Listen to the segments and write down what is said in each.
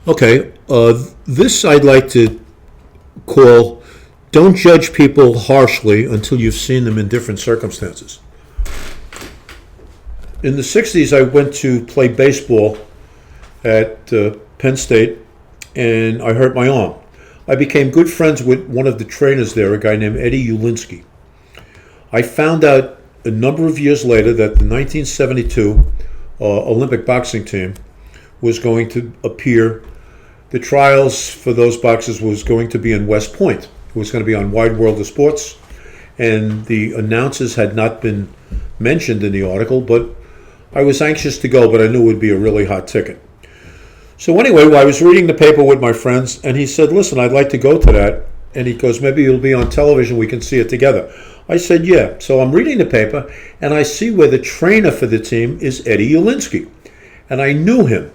Okay, this I'd like to call "Don't judge people harshly until you've seen them in different circumstances." In the 60s, I went to play baseball at Penn State, and I hurt my arm. I became good friends with one of the trainers there, a guy named Eddie Ulinski. I found out a number of years later that the 1972 Olympic boxing team was going to appear. The trials for those boxers was going to be in West Point. It was going to be on Wide World of Sports, and the announcers had not been mentioned in the article, but I was anxious to go, but I knew it would be a really hot ticket. So anyway, I was reading the paper with my friends, and he said, listen, I'd like to go to that. And he goes, maybe it'll be on television, we can see it together. I said, yeah. So I'm reading the paper, and I see where the trainer for the team is Eddie Ulinski. And I knew him,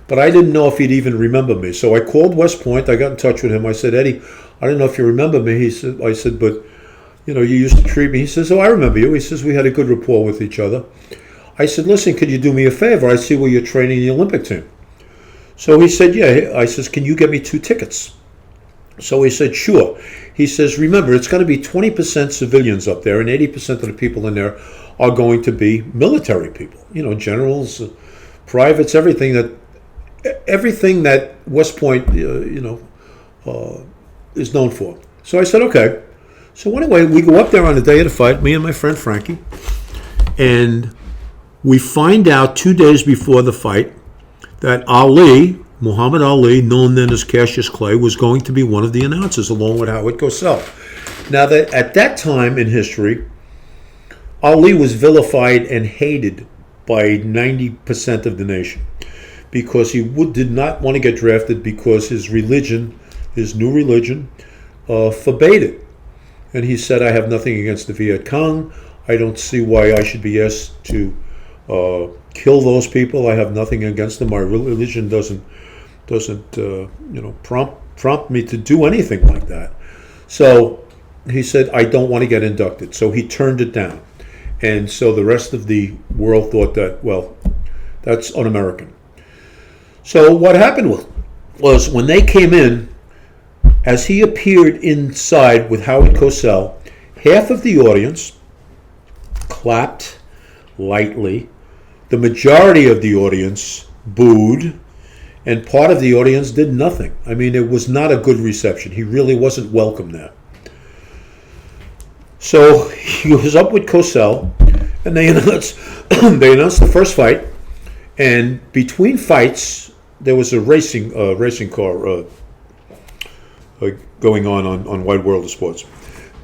but I didn't know if he'd even remember me. So I called West Point, I got in touch with him. I said, Eddie, I don't know if you remember me. I said, but you used to treat me. He says, oh, I remember you. He says, we had a good rapport with each other. I said, listen, could you do me a favor? I see where you're training the Olympic team. So he said, yeah. I says, can you get me 2 tickets? So he said, sure. He says, remember, it's going to be 20% civilians up there, and 80% of the people in there are going to be military people. Generals, privates, everything that West Point, is known for. So I said, okay. So anyway, we go up there on the day of the fight, me and my friend Frankie, and we find out 2 days before the fight that Muhammad Ali, known then as Cassius Clay, was going to be one of the announcers along with Howard Cosell. Now, that at that time in history, Ali was vilified and hated by 90% of the nation because he did not want to get drafted because his religion, his new religion, forbade it. And he said, I have nothing against the Viet Cong. I don't see why I should be asked to kill those people. I have nothing against them. My religion doesn't prompt me to do anything like that. So he said, I don't want to get inducted. So he turned it down. And so the rest of the world thought that, well, that's un-American. So what happened was when they came in, as he appeared inside with Howard Cosell, half of the audience clapped lightly. The majority of the audience booed, and part of the audience did nothing. I mean, it was not a good reception. He really wasn't welcome there. So he was up with Cosell, and they announced the first fight. And between fights, there was a racing car going on Wide World of Sports.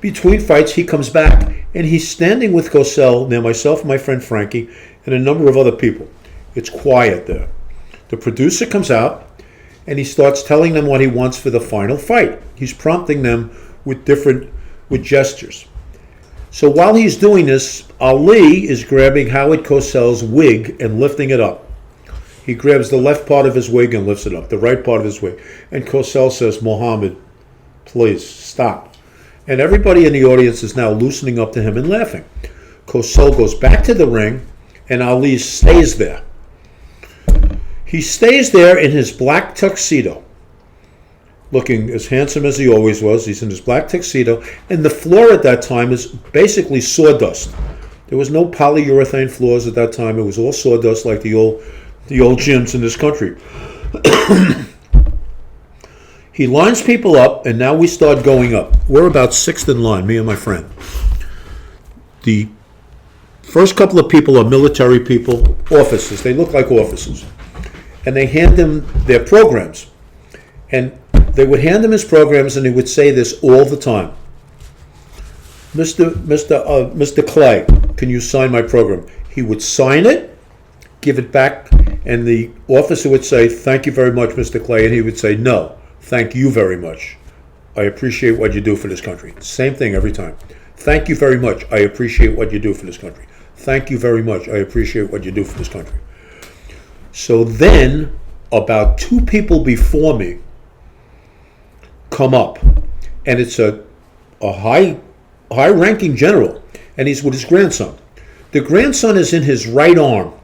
Between fights, he comes back, and he's standing with Cosell, near myself, my friend Frankie, and a number of other people. It's quiet there. The producer comes out, and he starts telling them what he wants for the final fight. He's prompting them with gestures. So while he's doing this, Ali is grabbing Howard Cosell's wig and lifting it up. He grabs the left part of his wig and lifts it up, the right part of his wig. And Cosell says, Muhammad, please stop. And everybody in the audience is now loosening up to him and laughing. Cosell goes back to the ring, and Ali stays there. He stays there in his black tuxedo, looking as handsome as he always was. He's in his black tuxedo, and the floor at that time is basically sawdust. There was no polyurethane floors at that time. It was all sawdust like the old gyms in this country. He lines people up, and now we start going up. We're about 6th in line, me and my friend. The first couple of people are military people, officers. They look like officers. And they hand them their programs. And they would hand him his programs, and he would say this all the time. Mr. Clay, can you sign my program? He would sign it, give it back, and the officer would say, thank you very much, Mr. Clay. And he would say, no, thank you very much. I appreciate what you do for this country. Same thing every time. Thank you very much. I appreciate what you do for this country. Thank you very much. I appreciate what you do for this country. So then, about 2 people before me come up, and it's a high-ranking general, and he's with his grandson. The grandson is in his right arm.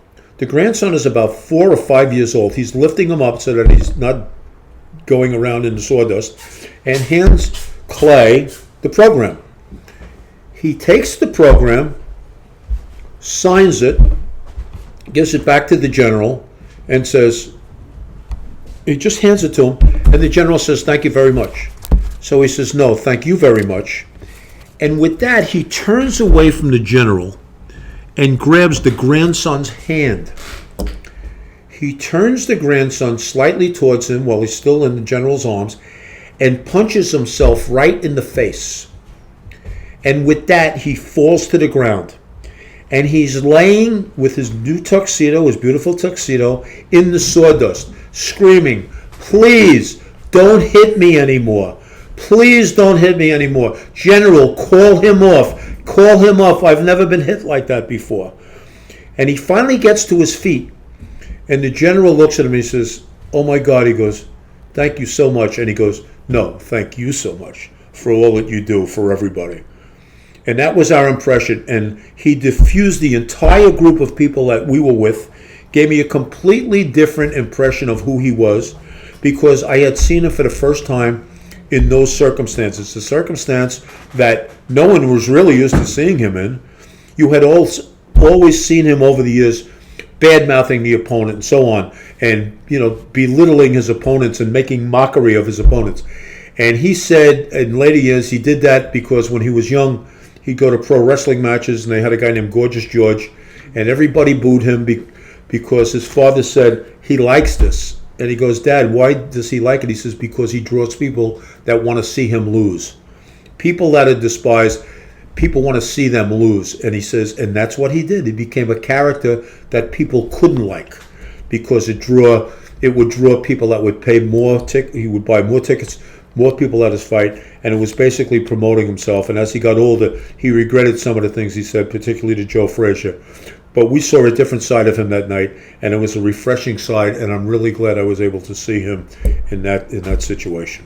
The grandson is about 4 or 5 years old. He's lifting him up so that he's not going around in the sawdust, and hands Clay the program. He takes the program, signs it, gives it back to the general, and says, he just hands it to him, and the general says, "Thank you very much." So he says, "No, thank you very much." And with that, he turns away from the general and grabs the grandson's hand. He turns the grandson slightly towards him while he's still in the general's arms and punches himself right in the face. And with that, he falls to the ground. And he's laying with his new tuxedo, his beautiful tuxedo, in the sawdust, screaming, "Please don't hit me anymore. Please don't hit me anymore. General, call him off. Call him off. I've never been hit like that before." And he finally gets to his feet. And the general looks at him and he says, "Oh my God," he goes, "thank you so much." And he goes, "No, thank you so much for all that you do for everybody." And that was our impression. And he diffused the entire group of people that we were with, gave me a completely different impression of who he was, because I had seen him for the first time in those circumstances, the circumstance that no one was really used to seeing him in. You had always seen him over the years bad-mouthing the opponent and so on, and belittling his opponents and making mockery of his opponents. And he said in later years he did that because when he was young, he'd go to pro wrestling matches, and they had a guy named Gorgeous George, and everybody booed him because his father said, "He likes this." And he goes, "Dad, why does he like it?" He says, "Because he draws people that want to see him lose. People that are despised, people want to see them lose." And he says, and that's what he did. He became a character that people couldn't like, because it would draw people that would pay more. He would buy more tickets, more people at his fight, and it was basically promoting himself. And as he got older, he regretted some of the things he said, particularly to Joe Frazier. But we saw a different side of him that night, and it was a refreshing side, and I'm really glad I was able to see him in that situation.